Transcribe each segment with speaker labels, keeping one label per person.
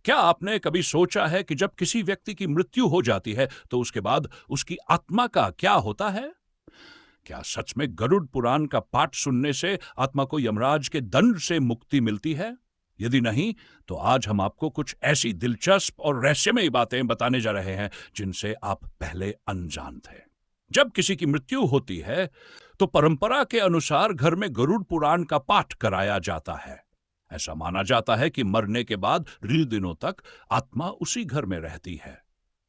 Speaker 1: क्या आपने कभी सोचा है कि जब किसी व्यक्ति की मृत्यु हो जाती है तो उसके बाद उसकी आत्मा का क्या होता है? क्या सच में गरुड़ पुराण का पाठ सुनने से आत्मा को यमराज के दंड से मुक्ति मिलती है? यदि नहीं, तो आज हम आपको कुछ ऐसी दिलचस्प और रहस्यमयी बातें बताने जा रहे हैं जिनसे आप पहले अनजान थे। जब किसी की मृत्यु होती है तो परंपरा के अनुसार घर में गरुड़ पुराण का पाठ कराया जाता है। ऐसा माना जाता है कि मरने के बाद 20 दिनों तक आत्मा उसी घर में रहती है।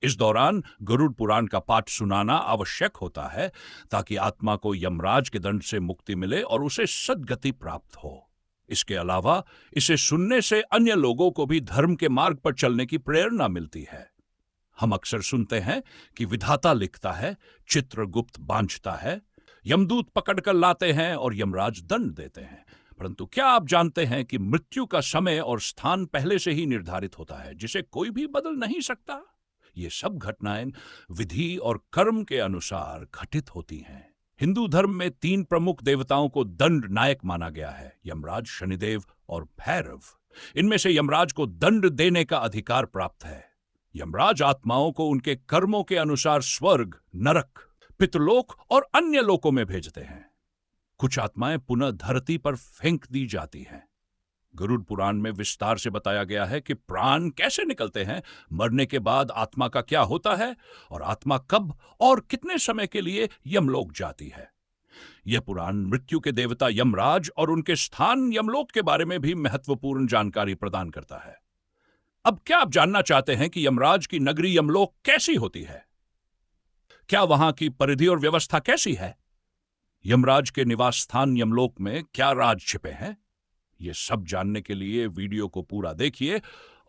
Speaker 1: इस दौरान गरुड़ पुराण का पाठ सुनाना आवश्यक होता है ताकि आत्मा को यमराज के दंड से मुक्ति मिले और उसे सद्गति प्राप्त हो। इसके अलावा इसे सुनने से अन्य लोगों को भी धर्म के मार्ग पर चलने की प्रेरणा मिलती है। हम अक्सर सुनते हैं कि विधाता लिखता है, चित्रगुप्त बांझता है, यमदूत पकड़कर लाते हैं और यमराज दंड देते हैं। परंतु क्या आप जानते हैं कि मृत्यु का समय और स्थान पहले से ही निर्धारित होता है, जिसे कोई भी बदल नहीं सकता? ये सब घटनाएं विधि और कर्म के अनुसार घटित होती हैं। हिंदू धर्म में 3 प्रमुख देवताओं को दंड नायक माना गया है, यमराज, शनिदेव और भैरव। इनमें से यमराज को दंड देने का अधिकार प्राप्त है। यमराज आत्माओं को उनके कर्मों के अनुसार स्वर्ग, नरक, पितृलोक और अन्य लोकों में भेजते हैं। कुछ आत्माएं पुनः धरती पर फेंक दी जाती हैं। गरुड़ पुराण में विस्तार से बताया गया है कि प्राण कैसे निकलते हैं, मरने के बाद आत्मा का क्या होता है और आत्मा कब और कितने समय के लिए यमलोक जाती है। यह पुराण मृत्यु के देवता यमराज और उनके स्थान यमलोक के बारे में भी महत्वपूर्ण जानकारी प्रदान करता है। अब क्या आप जानना चाहते हैं कि यमराज की नगरी यमलोक कैसी होती है? क्या वहां की परिधि और व्यवस्था कैसी है? यमराज के निवास स्थान यमलोक में क्या राज छिपे हैं? ये सब जानने के लिए वीडियो को पूरा देखिए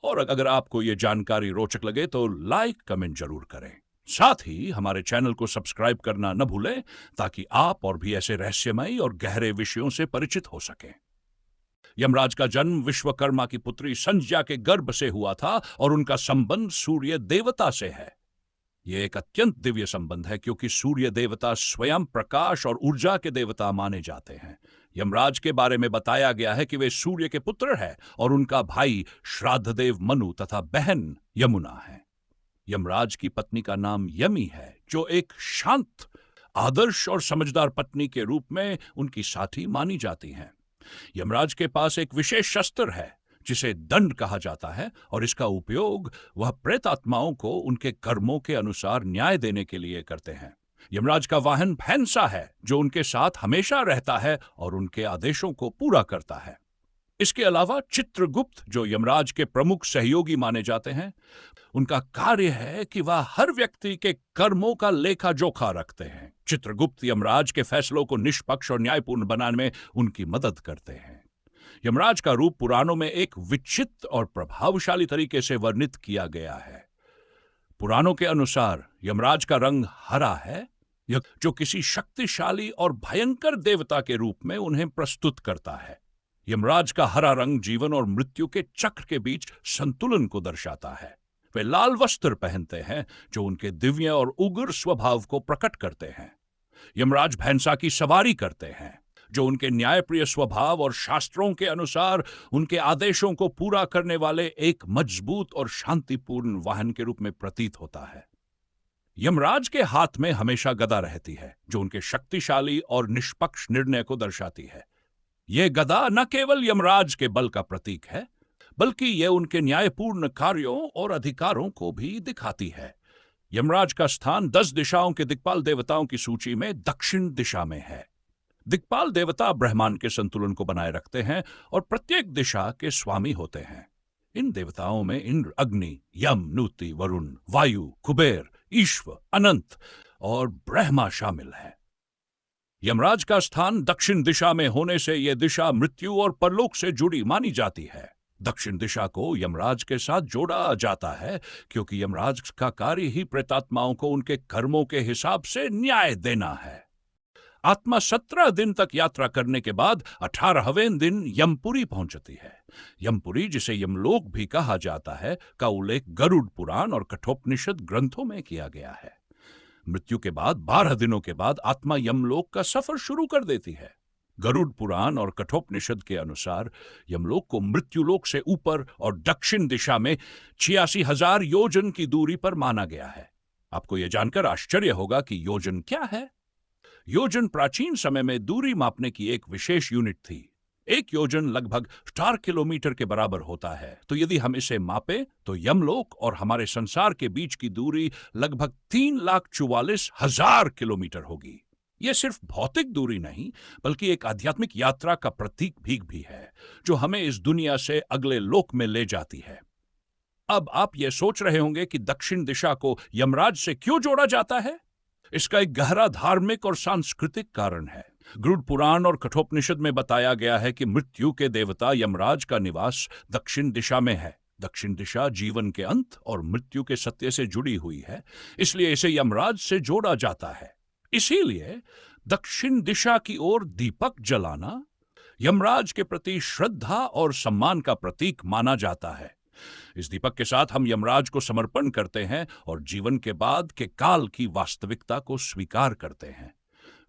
Speaker 1: और अगर आपको ये जानकारी रोचक लगे तो लाइक, कमेंट जरूर करें। साथ ही हमारे चैनल को सब्सक्राइब करना न भूलें ताकि आप और भी ऐसे रहस्यमयी और गहरे विषयों से परिचित हो सकें। यमराज का जन्म विश्वकर्मा की पुत्री संज्ञा के गर्भ से हुआ था और उनका संबंध सूर्य देवता से है। यह एक अत्यंत दिव्य संबंध है क्योंकि सूर्य देवता स्वयं प्रकाश और ऊर्जा के देवता माने जाते हैं। यमराज के बारे में बताया गया है कि वे सूर्य के पुत्र हैं और उनका भाई श्राद्धदेव मनु तथा बहन यमुना है। यमराज की पत्नी का नाम यमी है, जो एक शांत, आदर्श और समझदार पत्नी के रूप में उनकी साथी मानी जाती हैं। यमराज के पास एक विशेष शस्त्र है जिसे दंड कहा जाता है और इसका उपयोग वह प्रेतात्माओं को उनके कर्मों के अनुसार न्याय देने के लिए करते हैं। यमराज का वाहन भैंसा है जो उनके साथ हमेशा रहता है और उनके आदेशों को पूरा करता है। इसके अलावा चित्रगुप्त, जो यमराज के प्रमुख सहयोगी माने जाते हैं, उनका कार्य है कि वह हर व्यक्ति के कर्मों का लेखा जोखा रखते हैं। चित्रगुप्त यमराज के फैसलों को निष्पक्ष और न्यायपूर्ण बनाने में उनकी मदद करते हैं। यमराज का रूप पुराणों में एक विचित्र और प्रभावशाली तरीके से वर्णित किया गया है। पुराणों के अनुसार यमराज का रंग हरा है, जो किसी शक्तिशाली और भयंकर देवता के रूप में उन्हें प्रस्तुत करता है। यमराज का हरा रंग जीवन और मृत्यु के चक्र के बीच संतुलन को दर्शाता है। वे लाल वस्त्र पहनते हैं जो उनके दिव्य और उग्र स्वभाव को प्रकट करते हैं। यमराज भैंसा की सवारी करते हैं, जो उनके न्यायप्रिय स्वभाव और शास्त्रों के अनुसार उनके आदेशों को पूरा करने वाले एक मजबूत और शांतिपूर्ण वाहन के रूप में प्रतीत होता है। यमराज के हाथ में हमेशा गदा रहती है, जो उनके शक्तिशाली और निष्पक्ष निर्णय को दर्शाती है। यह गदा न केवल यमराज के बल का प्रतीक है, बल्कि यह उनके न्यायपूर्ण कार्यों और अधिकारों को भी दिखाती है। यमराज का स्थान 10 दिशाओं के दिक्पाल देवताओं की सूची में दक्षिण दिशा में है। दिक्पाल देवता ब्रह्मांड के संतुलन को बनाए रखते हैं और प्रत्येक दिशा के स्वामी होते हैं। इन देवताओं में इंद्र, अग्नि, यम, नूति, वरुण, वायु, कुबेर, ईश्वर, अनंत और ब्रह्मा शामिल है। यमराज का स्थान दक्षिण दिशा में होने से यह दिशा मृत्यु और परलोक से जुड़ी मानी जाती है। दक्षिण दिशा को यमराज के साथ जोड़ा जाता है क्योंकि यमराज का कार्य ही प्रेतात्माओं को उनके कर्मों के हिसाब से न्याय देना है। आत्मा 17 दिन तक यात्रा करने के बाद 18वें दिन यमपुरी पहुंचती है। यमपुरी, जिसे यमलोक भी कहा जाता है, का उल्लेख गरुड़ पुराण और कठोपनिषद ग्रंथों में किया गया है। मृत्यु के बाद 12 दिनों के बाद आत्मा यमलोक का सफर शुरू कर देती है। गरुड़ पुराण और कठोपनिषद के अनुसार यमलोक को मृत्युलोक से ऊपर और दक्षिण दिशा में 86,000 योजन की दूरी पर माना गया है। आपको यह जानकर आश्चर्य होगा कि योजन क्या है। योजन प्राचीन समय में दूरी मापने की एक विशेष यूनिट थी। एक योजन लगभग 4 किलोमीटर के बराबर होता है। तो यदि हम इसे मापें तो यमलोक और हमारे संसार के बीच की दूरी लगभग 3,44,000 किलोमीटर होगी। यह सिर्फ भौतिक दूरी नहीं बल्कि एक आध्यात्मिक यात्रा का प्रतीक भी है, जो हमें इस दुनिया से अगले लोक में ले जाती है। अब आप यह सोच रहे होंगे कि दक्षिण दिशा को यमराज से क्यों जोड़ा जाता है। इसका एक गहरा धार्मिक और सांस्कृतिक कारण है। गरुड़ पुराण और कठोपनिषद में बताया गया है कि मृत्यु के देवता यमराज का निवास दक्षिण दिशा में है। दक्षिण दिशा जीवन के अंत और मृत्यु के सत्य से जुड़ी हुई है, इसलिए इसे यमराज से जोड़ा जाता है। इसीलिए दक्षिण दिशा की ओर दीपक जलाना यमराज के प्रति श्रद्धा और सम्मान का प्रतीक माना जाता है। इस दीपक के साथ हम यमराज को समर्पण करते हैं और जीवन के बाद के काल की वास्तविकता को स्वीकार करते हैं।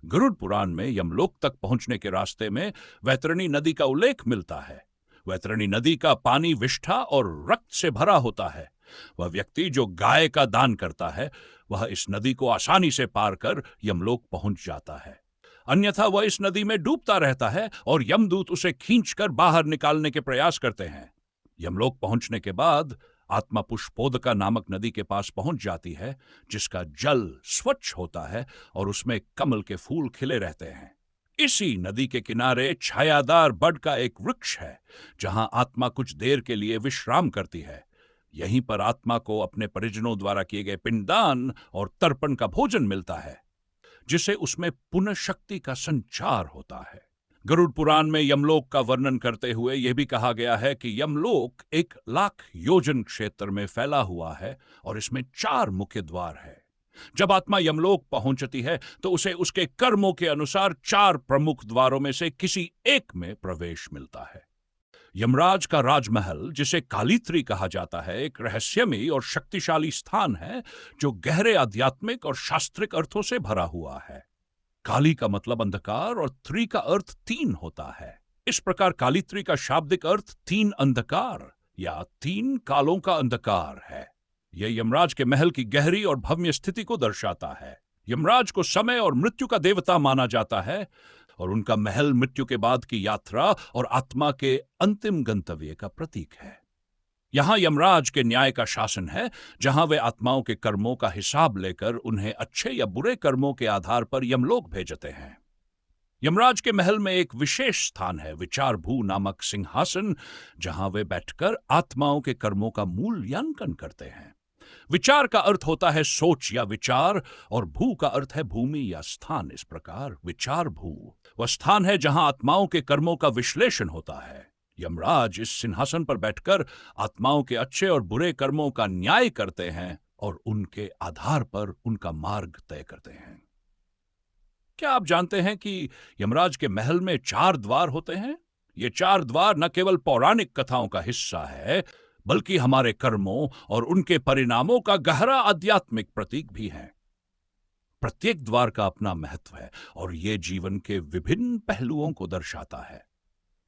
Speaker 1: गरुड़ पुराण में यमलोक तक पहुंचने के रास्ते में वैतरणी नदी का उल्लेख मिलता है। वैतरणी नदी का पानी विष्ठा और रक्त से भरा होता है। वह व्यक्ति जो गाय का दान करता है वह इस नदी को आसानी से पार कर यमलोक पहुंच जाता है, अन्यथा वह इस नदी में डूबता रहता है और यमदूत उसे खींचकर बाहर निकालने के प्रयास करते हैं। यमलोक पहुंचने के बाद आत्मा पुष्पोदका नामक नदी के पास पहुंच जाती है, जिसका जल स्वच्छ होता है और उसमें कमल के फूल खिले रहते हैं। इसी नदी के किनारे छायादार बड का एक वृक्ष है, जहां आत्मा कुछ देर के लिए विश्राम करती है। यहीं पर आत्मा को अपने परिजनों द्वारा किए गए पिंडदान और तर्पण का भोजन मिलता है, जिसे उसमें पुनः शक्ति का संचार होता है। गरुड़ पुराण में यमलोक का वर्णन करते हुए यह भी कहा गया है कि यमलोक 1,00,000 योजन क्षेत्र में फैला हुआ है और इसमें 4 मुख्य द्वार है। जब आत्मा यमलोक पहुंचती है तो उसे उसके कर्मों के अनुसार 4 प्रमुख द्वारों में से किसी एक में प्रवेश मिलता है। यमराज का राजमहल, जिसे कालीत्री कहा जाता है, एक रहस्यमयी और शक्तिशाली स्थान है जो गहरे आध्यात्मिक और शास्त्रिक अर्थों से भरा हुआ है। काली का मतलब अंधकार और त्री का अर्थ 3 होता है। इस प्रकार कालीत्री का शाब्दिक अर्थ 3 अंधकार या 3 कालों का अंधकार है। यह यमराज के महल की गहरी और भव्य स्थिति को दर्शाता है। यमराज को समय और मृत्यु का देवता माना जाता है और उनका महल मृत्यु के बाद की यात्रा और आत्मा के अंतिम गंतव्य का प्रतीक है। यहां यमराज के न्याय का शासन है, जहां वे आत्माओं के कर्मों का हिसाब लेकर उन्हें अच्छे या बुरे कर्मों के आधार पर यमलोक भेजते हैं। यमराज के महल में एक विशेष स्थान है, विचार भू नामक सिंहासन, जहां वे बैठकर आत्माओं के कर्मों का मूल्यांकन करते हैं। विचार का अर्थ होता है सोच या विचार और भू का अर्थ है भूमि या स्थान। इस प्रकार विचार भू वह स्थान है जहां आत्माओं के कर्मों का विश्लेषण होता है। यमराज इस सिंहासन पर बैठकर आत्माओं के अच्छे और बुरे कर्मों का न्याय करते हैं और उनके आधार पर उनका मार्ग तय करते हैं। क्या आप जानते हैं कि यमराज के महल में 4 द्वार होते हैं? ये 4 द्वार न केवल पौराणिक कथाओं का हिस्सा है, बल्कि हमारे कर्मों और उनके परिणामों का गहरा आध्यात्मिक प्रतीक भी है। प्रत्येक द्वार का अपना महत्व है और यह जीवन के विभिन्न पहलुओं को दर्शाता है।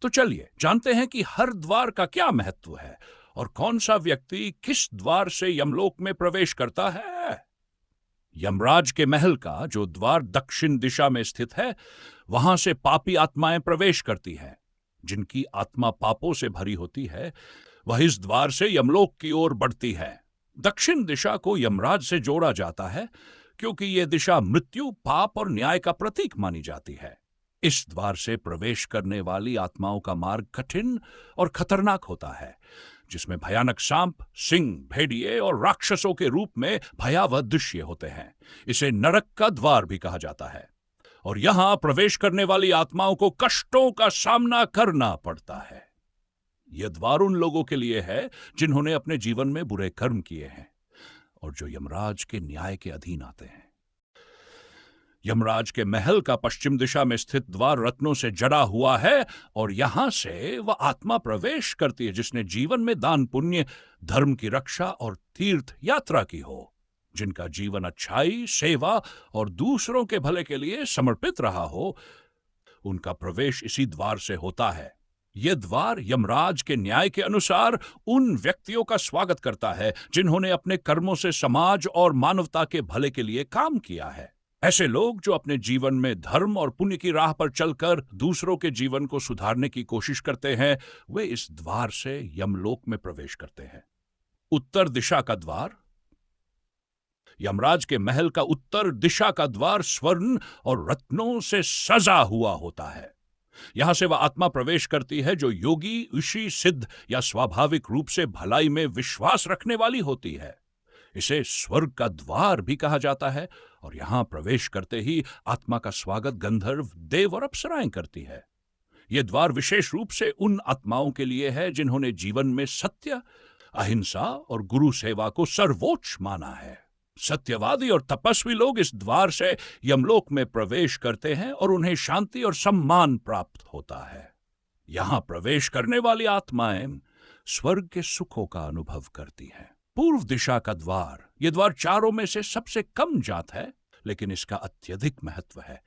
Speaker 1: तो चलिए जानते हैं कि हर द्वार का क्या महत्व है और कौन सा व्यक्ति किस द्वार से यमलोक में प्रवेश करता है। यमराज के महल का जो द्वार दक्षिण दिशा में स्थित है, वहां से पापी आत्माएं प्रवेश करती हैं। जिनकी आत्मा पापों से भरी होती है, वह इस द्वार से यमलोक की ओर बढ़ती है। दक्षिण दिशा को यमराज से जोड़ा जाता है क्योंकि यह दिशा मृत्यु, पाप और न्याय का प्रतीक मानी जाती है। इस द्वार से प्रवेश करने वाली आत्माओं का मार्ग कठिन और खतरनाक होता है, जिसमें भयानक सांप, सिंह, भेड़िए और राक्षसों के रूप में भयावह दृश्य होते हैं। इसे नरक का द्वार भी कहा जाता है और यहां प्रवेश करने वाली आत्माओं को कष्टों का सामना करना पड़ता है। यह द्वार उन लोगों के लिए है जिन्होंने अपने जीवन में बुरे कर्म किए हैं और जो यमराज के न्याय के अधीन आते हैं। यमराज के महल का पश्चिम दिशा में स्थित द्वार रत्नों से जड़ा हुआ है और यहां से वह आत्मा प्रवेश करती है जिसने जीवन में दान, पुण्य, धर्म की रक्षा और तीर्थ यात्रा की हो, जिनका जीवन अच्छाई, सेवा और दूसरों के भले के लिए समर्पित रहा हो। उनका प्रवेश इसी द्वार से होता है। यह द्वार यमराज के न्याय के अनुसार उन व्यक्तियों का स्वागत करता है जिन्होंने अपने कर्मों से समाज और मानवता के भले के लिए काम किया है। ऐसे लोग जो अपने जीवन में धर्म और पुण्य की राह पर चलकर दूसरों के जीवन को सुधारने की कोशिश करते हैं, वे इस द्वार से यमलोक में प्रवेश करते हैं। उत्तर दिशा का द्वार। यमराज के महल का उत्तर दिशा का द्वार स्वर्ण और रत्नों से सजा हुआ होता है। यहां से वह आत्मा प्रवेश करती है जो योगी, ऋषि, सिद्ध या स्वाभाविक रूप से भलाई में विश्वास रखने वाली होती है। इसे स्वर्ग का द्वार भी कहा जाता है और यहां प्रवेश करते ही आत्मा का स्वागत गंधर्व, देव और अप्सराएं करती है। यह द्वार विशेष रूप से उन आत्माओं के लिए है जिन्होंने जीवन में सत्य, अहिंसा और गुरु सेवा को सर्वोच्च माना है। सत्यवादी और तपस्वी लोग इस द्वार से यमलोक में प्रवेश करते हैं और उन्हें शांति और सम्मान प्राप्त होता है। यहां प्रवेश करने वाली आत्माएं स्वर्ग के सुखों का अनुभव करती हैं। पूर्व दिशा का द्वार। यह द्वार चारों में से सबसे कम जात है, लेकिन इसका अत्यधिक महत्व है।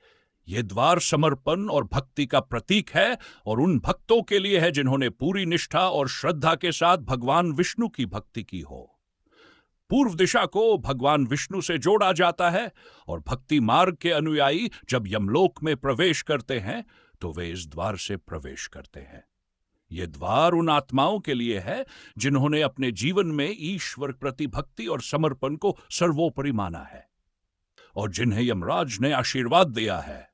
Speaker 1: यह द्वार समर्पण और भक्ति का प्रतीक है और उन भक्तों के लिए है जिन्होंने पूरी निष्ठा और श्रद्धा के साथ भगवान विष्णु की भक्ति की हो। पूर्व दिशा को भगवान विष्णु से जोड़ा जाता है और भक्ति मार्ग के अनुयायी जब यमलोक में प्रवेश करते हैं तो वे इस द्वार से प्रवेश करते हैं। यह द्वार उन आत्माओं के लिए है जिन्होंने अपने जीवन में ईश्वर प्रति भक्ति और समर्पण को सर्वोपरि माना है और जिन्हें यमराज ने आशीर्वाद दिया है।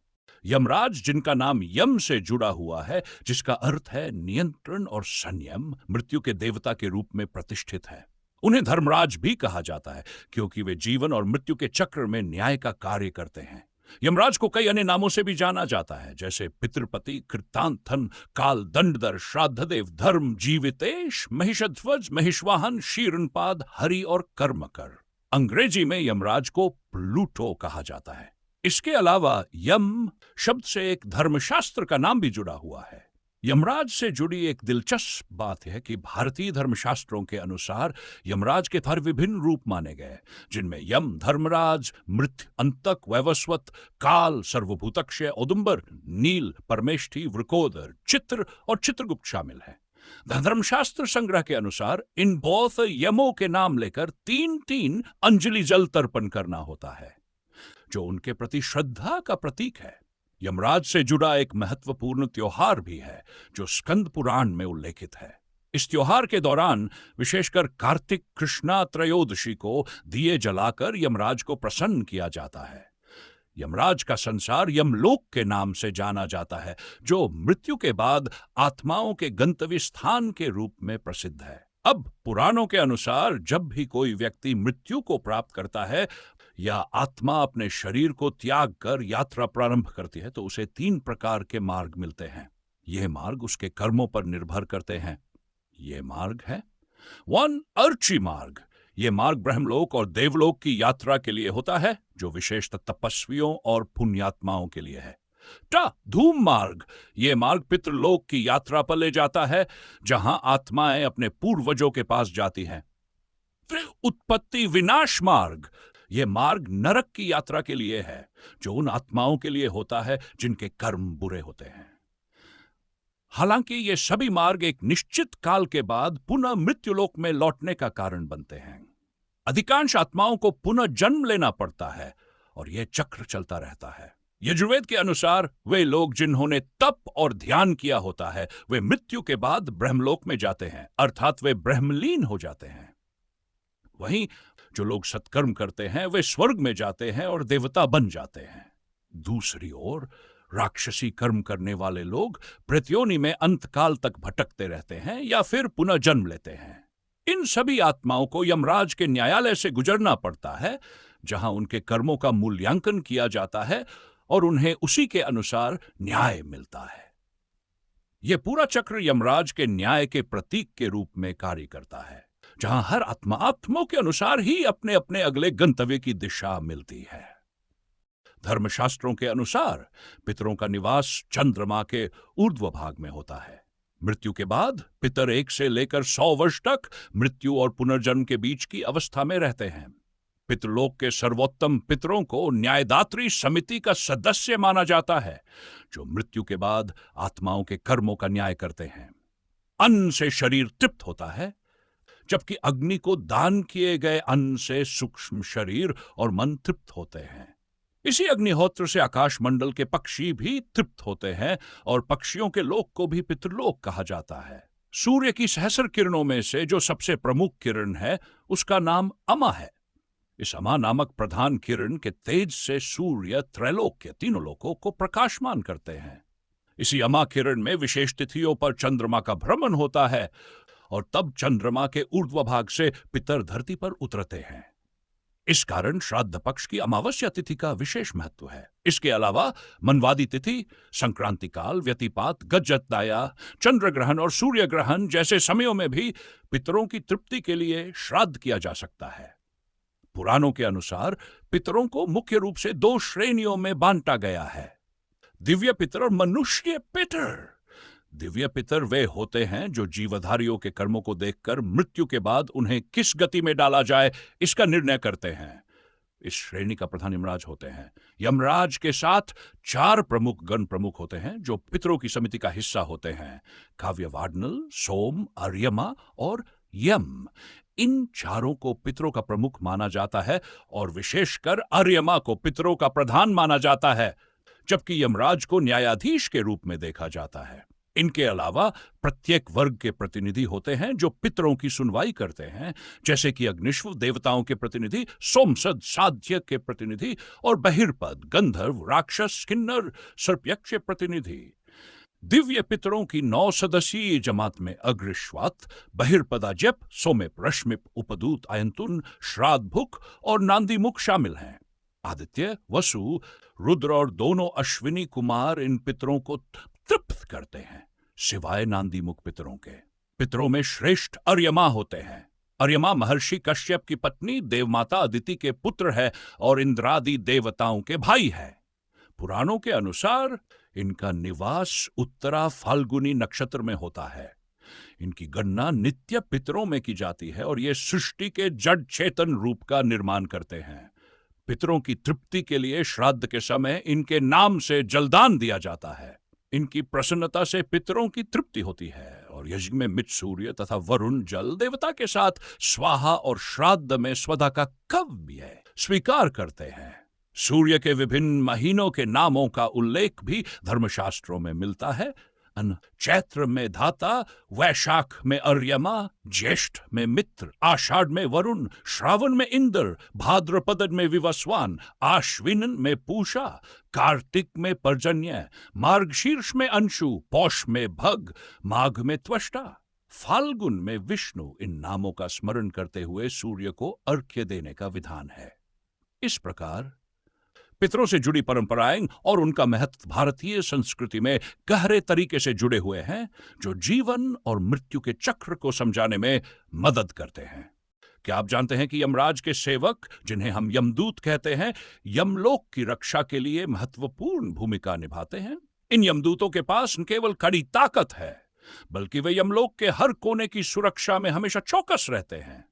Speaker 1: यमराज, जिनका नाम यम से जुड़ा हुआ है, जिसका अर्थ है नियंत्रण और संयम, मृत्यु के देवता के रूप में प्रतिष्ठित है। उन्हें धर्मराज भी कहा जाता है क्योंकि वे जीवन और मृत्यु के चक्र में न्याय का कार्य करते हैं। यमराज को कई अन्य नामों से भी जाना जाता है, जैसे पितृपति, कृतांथन, काल दंडधर, श्राद्धदेव, धर्म, जीवितेश, महिषध्वज, महिषवाहन, शीर्णपाद, हरि और कर्मकर। अंग्रेजी में यमराज को प्लूटो कहा जाता है। इसके अलावा यम शब्द से एक धर्मशास्त्र का नाम भी जुड़ा हुआ है। यमराज से जुड़ी एक दिलचस्प बात है कि भारतीय धर्मशास्त्रों के अनुसार यमराज के 4 विभिन्न रूप माने गए, जिनमें यम धर्मराज, मृत्यु, अंतक, वैवस्वत, काल, सर्वभूतक्षय, औदुंबर, नील, परमेष्ठी, वृकोदर, चित्र और चित्रगुप्त शामिल है। धर्मशास्त्र संग्रह के अनुसार इन बौद्ध यमों के नाम लेकर 3-3 अंजलि जल तर्पण करना होता है, जो उनके प्रति श्रद्धा का प्रतीक है। यमराज से जुड़ा एक महत्वपूर्ण त्योहार भी है जो स्कंद पुराण में उल्लेखित है। इस त्योहार के दौरान विशेषकर कार्तिक कृष्णा त्रयोदशी को दिए जलाकर यमराज को प्रसन्न किया जाता है। यमराज का संसार यमलोक के नाम से जाना जाता है, जो मृत्यु के बाद आत्माओं के गंतव्य स्थान के रूप में प्रसिद्ध है। अब पुराणों के अनुसार जब भी कोई व्यक्ति मृत्यु को प्राप्त करता है या आत्मा अपने शरीर को त्याग कर यात्रा प्रारंभ करती है तो उसे 3 प्रकार के मार्ग मिलते हैं। यह मार्ग उसके कर्मों पर निर्भर करते हैं। यह मार्ग है 1. अर्ची मार्ग। यह मार्ग ब्रह्मलोक और देवलोक की यात्रा के लिए होता है, जो विशेषतः तपस्वियों और पुण्यात्माओं के लिए है। 2. धूम मार्ग। यह मार्ग पितृलोक की यात्रा पर ले जाता है, जहां आत्माएं अपने पूर्वजों के पास जाती हैं। फिर उत्पत्ति विनाश मार्ग। यह मार्ग नरक की यात्रा के लिए है, जो उन आत्माओं के लिए होता है जिनके कर्म बुरे होते हैं। हालांकि ये सभी मार्ग एक निश्चित काल के बाद पुनः मृत्युलोक में लौटने का कारण बनते हैं। अधिकांश आत्माओं को पुनः जन्म लेना पड़ता है और यह चक्र चलता रहता है। यजुर्वेद के अनुसार वे लोग जिन्होंने तप और ध्यान किया होता है, वे मृत्यु के बाद ब्रह्मलोक में जाते हैं, अर्थात वे ब्रह्मलीन हो जाते हैं। वहीं जो लोग सत्कर्म करते हैं वे स्वर्ग में जाते हैं और देवता बन जाते हैं। दूसरी ओर राक्षसी कर्म करने वाले लोग प्रत्योनि में अंतकाल तक भटकते रहते हैं या फिर पुनः जन्म लेते हैं। इन सभी आत्माओं को यमराज के न्यायालय से गुजरना पड़ता है, जहां उनके कर्मों का मूल्यांकन किया जाता है और उन्हें उसी के अनुसार न्याय मिलता है। यह पूरा चक्र यमराज के न्याय के प्रतीक के रूप में कार्य करता है, जहां हर आत्माओं के अनुसार ही अपने अपने अगले गंतव्य की दिशा मिलती है। धर्मशास्त्रों के अनुसार पितरों का निवास चंद्रमा के ऊर्ध्व भाग में होता है। मृत्यु के बाद पितर 1 से लेकर 100 वर्ष तक मृत्यु और पुनर्जन्म के बीच की अवस्था में रहते हैं। पितृलोक के सर्वोत्तम पितरों को न्यायदात्री समिति का सदस्य माना जाता है, जो मृत्यु के बाद आत्माओं के कर्मों का न्याय करते हैं। अन्न से शरीर तृप्त होता है, जबकि अग्नि को दान किए गए अन्न से सूक्ष्म शरीर और मन तृप्त होते हैं। इसी अग्निहोत्र से आकाश मंडल के पक्षी भी तृप्त होते हैं और पक्षियों के लोक को भी पितृलोक कहा जाता है। सूर्य की सहस्र किरणों में से जो सबसे प्रमुख किरण है, उसका नाम अमा है। इस अमा नामक प्रधान किरण के तेज से सूर्य त्रैलोक्य तीनों लोकों को प्रकाशमान करते हैं। इसी अमा किरण में विशेष तिथियों पर चंद्रमा का भ्रमण होता है और तब चंद्रमा के ऊर्ध्व भाग से पितर धरती पर उतरते हैं। इस कारण श्राद्ध पक्ष की अमावस्या तिथि का विशेष महत्व है। इसके अलावा मनवादी तिथि, संक्रांति काल, व्यतिपात, गज्जतदाया, चंद्र ग्रहण और सूर्य ग्रहण जैसे समयों में भी पितरों की तृप्ति के लिए श्राद्ध किया जा सकता है। पुराणों के अनुसार पितरों को मुख्य रूप से 2 श्रेणियों में बांटा गया है: दिव्य पितर और मनुष्य पितर। दिव्य पितर वे होते हैं जो जीवधारियों के कर्मों को देखकर मृत्यु के बाद उन्हें किस गति में डाला जाए इसका निर्णय करते हैं। इस श्रेणी का प्रधान यमराज होते हैं। यमराज के साथ 4 प्रमुख गण प्रमुख होते हैं जो पितरों की समिति का हिस्सा होते हैं: काव्यवाडनल, सोम, अर्यमा और यम। इन चारों को पितरों का प्रमुख माना जाता है और विशेषकर अर्यमा को पितरों का प्रधान माना जाता है, जबकि यमराज को न्यायाधीश के रूप में देखा जाता है। इनके अलावा प्रत्येक वर्ग के प्रतिनिधि होते हैं जो पितरों की सुनवाई करते हैं, जैसे कि अग्निश्व देवताओं के प्रतिनिधि, सोमसद साध्य के प्रतिनिधि और बहिर्पद, गंधर्व, राक्षस, किन्नर, सर्पयक्ष के प्रतिनिधि। दिव्य पितरों की 9 सदस्यीय जमात में अग्रश्वात, बहिर्पदाजप, सोमेप, रश्मिप, उपदूत, आयंतुन, श्राद्धभुक और नांदीमुख शामिल हैं। आदित्य, वसु, रुद्र और दोनों अश्विनी कुमार इन पितरों को तृप्त करते हैं, सिवाय नांदीमुख पितरों के। पितरों में श्रेष्ठ अर्यमा होते हैं। अर्यमा महर्षि कश्यप की पत्नी देवमाता अदिति के पुत्र है और इंद्रादि देवताओं के भाई है। पुराणों के अनुसार इनका निवास उत्तरा फाल्गुनी नक्षत्र में होता है। इनकी गणना नित्य पितरों में की जाती है और ये सृष्टि के जड़ चेतन रूप का निर्माण करते हैं। पितरों की तृप्ति के लिए श्राद्ध के समय इनके नाम से जलदान दिया जाता है। इनकी प्रसन्नता से पितरों की तृप्ति होती है और यज्ञ में मित सूर्य तथा वरुण जल देवता के साथ स्वाहा और श्राद्ध में स्वधा का कव्य स्वीकार करते हैं। सूर्य के विभिन्न महीनों के नामों का उल्लेख भी धर्मशास्त्रों में मिलता है। चैत्र में धाता, वैशाख में अर्यमा, ज्येष्ठ में मित्र, आषाढ़ में वरुण, श्रावण में इंद्र, भाद्रपद में विवस्वान, आश्विन में पूषा, कार्तिक में पर्जन्य, मार्गशीर्ष में अंशु, पौष में भग, माघ में त्वष्टा, फाल्गुन में विष्णु। इन नामों का स्मरण करते हुए सूर्य को अर्घ्य देने का विधान है। इस प्रकार पितरों से जुड़ी परंपराएं और उनका महत्व भारतीय संस्कृति में गहरे तरीके से जुड़े हुए हैं, जो जीवन और मृत्यु के चक्र को समझाने में मदद करते हैं। क्या आप जानते हैं कि यमराज के सेवक, जिन्हें हम यमदूत कहते हैं, यमलोक की रक्षा के लिए महत्वपूर्ण भूमिका निभाते हैं? इन यमदूतों के पास न केवल कड़ी ताकत है, बल्कि वे यमलोक के हर कोने की सुरक्षा में हमेशा चौकस रहते हैं।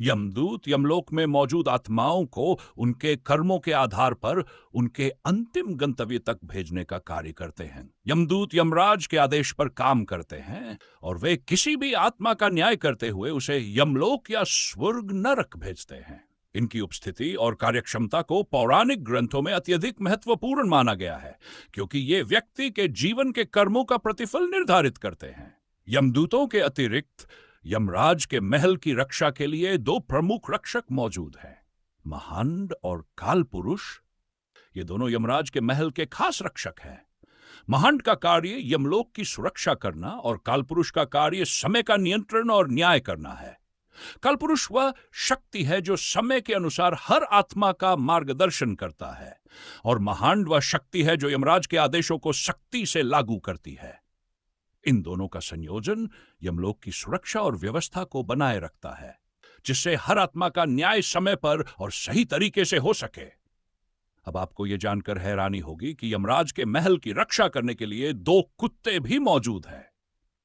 Speaker 1: यमदूत यमलोक में मौजूद आत्माओं को उनके कर्मों के आधार पर उनके अंतिम गंतव्य तक भेजने का कार्य करते हैं। यमदूत यमराज के आदेश पर काम करते हैं और वे किसी भी आत्मा का न्याय करते हुए उसे यमलोक या स्वर्ग नरक भेजते हैं। इनकी उपस्थिति और कार्यक्षमता को पौराणिक ग्रंथों में अत्यधिक महत्वपूर्ण माना गया है, क्योंकि ये व्यक्ति के जीवन के कर्मों का प्रतिफल निर्धारित करते हैं। यमदूतों के अतिरिक्त यमराज के महल की रक्षा के लिए 2 प्रमुख रक्षक मौजूद हैं, महांड और कालपुरुष। ये दोनों यमराज के महल के खास रक्षक हैं। महांड का कार्य यमलोक की सुरक्षा करना और कालपुरुष का कार्य समय का नियंत्रण और न्याय करना है। कालपुरुष वह शक्ति है जो समय के अनुसार हर आत्मा का मार्गदर्शन करता है, और महांड वह शक्ति है जो यमराज के आदेशों को सख्ती से लागू करती है। इन दोनों का संयोजन यमलोक की सुरक्षा और व्यवस्था को बनाए रखता है, जिससे हर आत्मा का न्याय समय पर और सही तरीके से हो सके। अब आपको यह जानकर हैरानी होगी कि यमराज के महल की रक्षा करने के लिए 2 कुत्ते भी मौजूद हैं।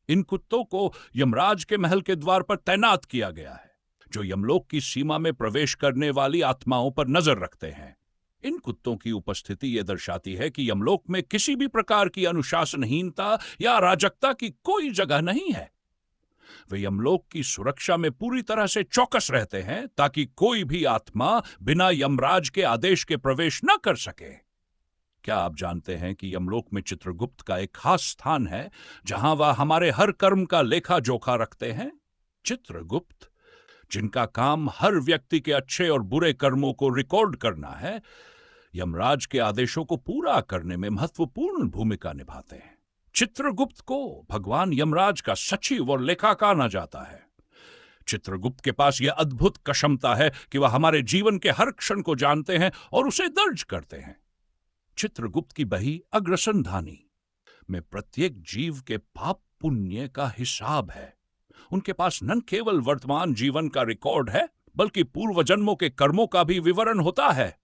Speaker 1: इन कुत्तों को यमराज के महल के द्वार पर तैनात किया गया है। जो यमलोक की सीमा में प्रवेश करने वाली आत्माओं पर नजर रखते हैं। इन कुत्तों की उपस्थिति यह दर्शाती है कि यमलोक में किसी भी प्रकार की अनुशासनहीनता या अराजकता की कोई जगह नहीं है। वे यमलोक की सुरक्षा में पूरी तरह से चौकस रहते हैं ताकि कोई भी आत्मा बिना यमराज के आदेश के प्रवेश न कर सके। क्या आप जानते हैं कि यमलोक में चित्रगुप्त का एक खास स्थान है जहां वह हमारे हर कर्म का लेखा जोखा रखते हैं? चित्रगुप्त, जिनका काम हर व्यक्ति के अच्छे और बुरे कर्मों को रिकॉर्ड करना है, यमराज के आदेशों को पूरा करने में महत्वपूर्ण भूमिका निभाते हैं। चित्रगुप्त को भगवान यमराज का सचिव और लेखा माना जाता है। चित्रगुप्त के पास यह अद्भुत क्षमता है कि वह हमारे जीवन के हर क्षण को जानते हैं और उसे दर्ज करते हैं। चित्रगुप्त की बही अग्रसंधानी में प्रत्येक जीव के पाप पुण्य का हिसाब है। उनके पास न केवल वर्तमान जीवन का रिकॉर्ड है, बल्कि पूर्व जन्मों के कर्मों का भी विवरण होता है।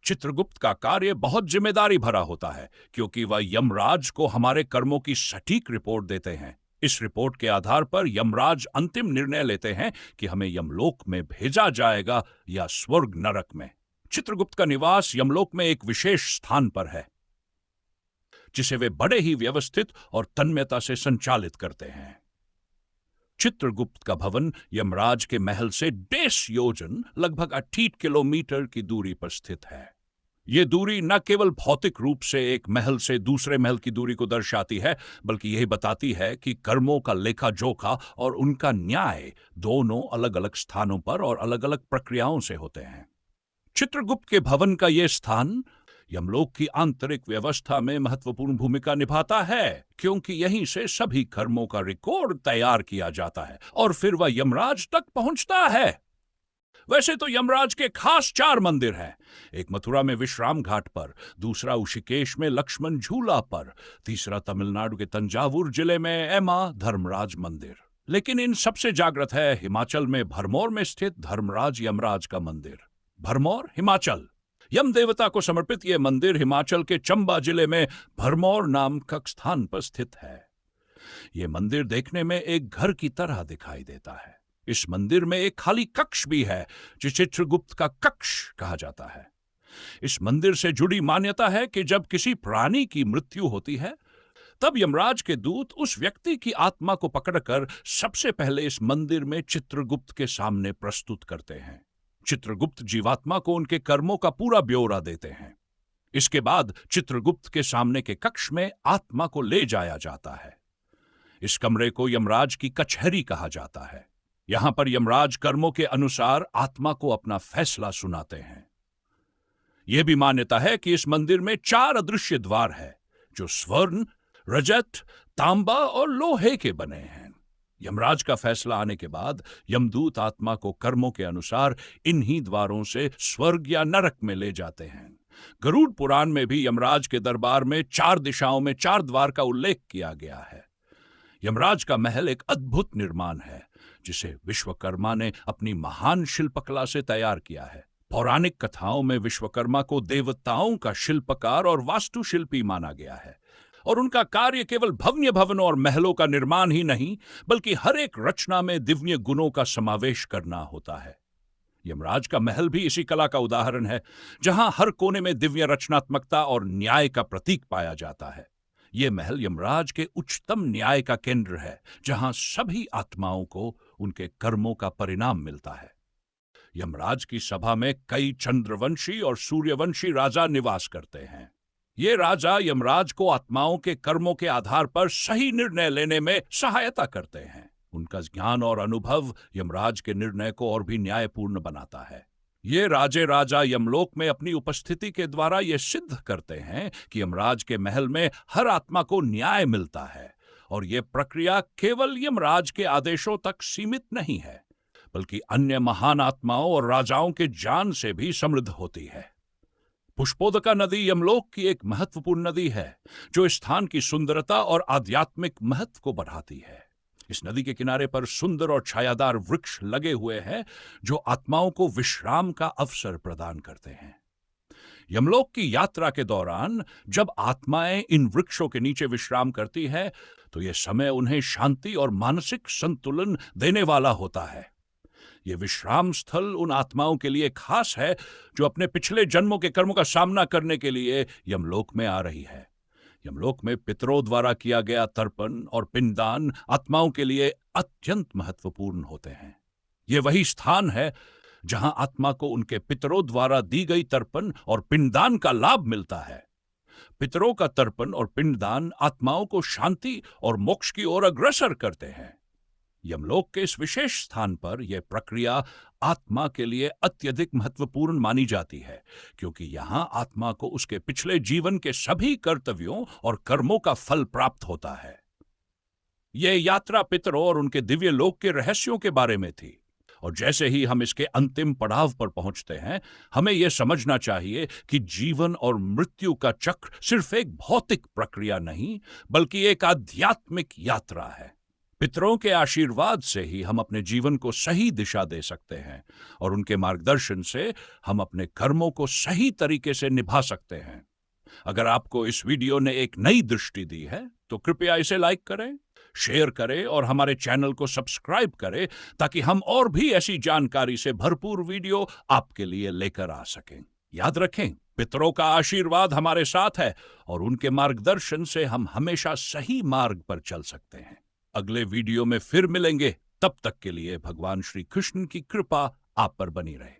Speaker 1: चित्रगुप्त का कार्य बहुत जिम्मेदारी भरा होता है, क्योंकि वह यमराज को हमारे कर्मों की सटीक रिपोर्ट देते हैं। इस रिपोर्ट के आधार पर यमराज अंतिम निर्णय लेते हैं कि हमें यमलोक में भेजा जाएगा या स्वर्ग नरक में। चित्रगुप्त का निवास यमलोक में एक विशेष स्थान पर है, जिसे वे बड़े ही व्यवस्थित और तन्मयता से संचालित करते हैं। चित्रगुप्त का भवन यमराज के महल से 1.5 योजन लगभग 28 किलोमीटर की दूरी पर स्थित है। यह दूरी न केवल भौतिक रूप से एक महल से दूसरे महल की दूरी को दर्शाती है, बल्कि यही बताती है कि कर्मों का लेखा जोखा और उनका न्याय दोनों अलग अलग स्थानों पर और अलग अलग प्रक्रियाओं से होते हैं। चित्रगुप्त के भवन का यह स्थान यमलोक की आंतरिक व्यवस्था में महत्वपूर्ण भूमिका निभाता है, क्योंकि यहीं से सभी कर्मों का रिकॉर्ड तैयार किया जाता है और फिर वह यमराज तक पहुंचता है। वैसे तो यमराज के खास 4 मंदिर हैं। एक मथुरा में विश्राम घाट पर, दूसरा ऋषिकेश में लक्ष्मण झूला पर, तीसरा तमिलनाडु के तंजावुर जिले में एमा धर्मराज मंदिर। लेकिन इन सबसे जागृत है हिमाचल में भरमौर में स्थित धर्मराज यमराज का मंदिर। भरमौर, हिमाचल। यम देवता को समर्पित यह मंदिर हिमाचल के चंबा जिले में भरमौर नामक स्थान पर स्थित है। यह मंदिर देखने में एक घर की तरह दिखाई देता है। इस मंदिर में एक खाली कक्ष भी है, जिसे चित्रगुप्त का कक्ष कहा जाता है। इस मंदिर से जुड़ी मान्यता है कि जब किसी प्राणी की मृत्यु होती है, तब यमराज के दूत उस व्यक्ति की आत्मा को पकड़कर सबसे पहले इस मंदिर में चित्रगुप्त के सामने प्रस्तुत करते हैं। चित्रगुप्त जीवात्मा को उनके कर्मों का पूरा ब्यौरा देते हैं। इसके बाद चित्रगुप्त के सामने के कक्ष में आत्मा को ले जाया जाता है। इस कमरे को यमराज की कचहरी कहा जाता है। यहां पर यमराज कर्मों के अनुसार आत्मा को अपना फैसला सुनाते हैं। यह भी मान्यता है कि इस मंदिर में 4 अदृश्य द्वार है, जो स्वर्ण, रजत, तांबा और लोहे के बने हैं। यमराज का फैसला आने के बाद यमदूत आत्मा को कर्मों के अनुसार इन्हीं द्वारों से स्वर्ग या नरक में ले जाते हैं। गरुड़ पुराण में भी यमराज के दरबार में 4 दिशाओं में 4 द्वार का उल्लेख किया गया है। यमराज का महल एक अद्भुत निर्माण है, जिसे विश्वकर्मा ने अपनी महान शिल्पकला से तैयार किया है। पौराणिक कथाओं में विश्वकर्मा को देवताओं का शिल्पकार और वास्तुशिल्पी माना गया है, और उनका कार्य केवल भव्य भवनों और महलों का निर्माण ही नहीं, बल्कि हर एक रचना में दिव्य गुणों का समावेश करना होता है। यमराज का महल भी इसी कला का उदाहरण है, जहां हर कोने में दिव्य रचनात्मकता और न्याय का प्रतीक पाया जाता है। यह महल यमराज के उच्चतम न्याय का केंद्र है, जहां सभी आत्माओं को उनके कर्मों का परिणाम मिलता है। यमराज की सभा में कई चंद्रवंशी और सूर्यवंशी राजा निवास करते हैं। ये राजा यमराज को आत्माओं के कर्मों के आधार पर सही निर्णय लेने में सहायता करते हैं। उनका ज्ञान और अनुभव यमराज के निर्णय को और भी न्यायपूर्ण बनाता है। ये राजा यमलोक में अपनी उपस्थिति के द्वारा ये सिद्ध करते हैं कि यमराज के महल में हर आत्मा को न्याय मिलता है, और ये प्रक्रिया केवल यमराज के आदेशों तक सीमित नहीं है, बल्कि अन्य महान आत्माओं और राजाओं के ज्ञान से भी समृद्ध होती है। पुष्पोदका नदी यमलोक की एक महत्वपूर्ण नदी है, जो स्थान की सुंदरता और आध्यात्मिक महत्व को बढ़ाती है। इस नदी के किनारे पर सुंदर और छायादार वृक्ष लगे हुए हैं, जो आत्माओं को विश्राम का अवसर प्रदान करते हैं। यमलोक की यात्रा के दौरान जब आत्माएं इन वृक्षों के नीचे विश्राम करती हैं, तो यह समय उन्हें शांति और मानसिक संतुलन देने वाला होता है। ये विश्राम स्थल उन आत्माओं के लिए खास है जो अपने पिछले जन्मों के कर्मों का सामना करने के लिए यमलोक में आ रही है। यमलोक में पितरों द्वारा किया गया तर्पण और पिंडदान आत्माओं के लिए अत्यंत महत्वपूर्ण होते हैं। ये वही स्थान है जहां आत्मा को उनके पितरों द्वारा दी गई तर्पण और पिंडदान का लाभ मिलता है। पितरों का तर्पण और पिंडदान आत्माओं को शांति और मोक्ष की ओर अग्रसर करते हैं। यमलोक के इस विशेष स्थान पर यह प्रक्रिया आत्मा के लिए अत्यधिक महत्वपूर्ण मानी जाती है, क्योंकि यहां आत्मा को उसके पिछले जीवन के सभी कर्तव्यों और कर्मों का फल प्राप्त होता है। यह यात्रा पितरों और उनके दिव्य लोक के रहस्यों के बारे में थी, और जैसे ही हम इसके अंतिम पड़ाव पर पहुंचते हैं, हमें यह समझना चाहिए कि जीवन और मृत्यु का चक्र सिर्फ एक भौतिक प्रक्रिया नहीं, बल्कि एक आध्यात्मिक यात्रा है। पितरों के आशीर्वाद से ही हम अपने जीवन को सही दिशा दे सकते हैं, और उनके मार्गदर्शन से हम अपने कर्मों को सही तरीके से निभा सकते हैं। अगर आपको इस वीडियो ने एक नई दृष्टि दी है, तो कृपया इसे लाइक करें, शेयर करें और हमारे चैनल को सब्सक्राइब करें, ताकि हम और भी ऐसी जानकारी से भरपूर वीडियो आपके लिए लेकर आ सकें। याद रखें, पितरों का आशीर्वाद हमारे साथ है, और उनके मार्गदर्शन से हम हमेशा सही मार्ग पर चल सकते हैं। अगले वीडियो में फिर मिलेंगे। तब तक के लिए भगवान श्री कृष्ण की कृपा आप पर बनी रहे।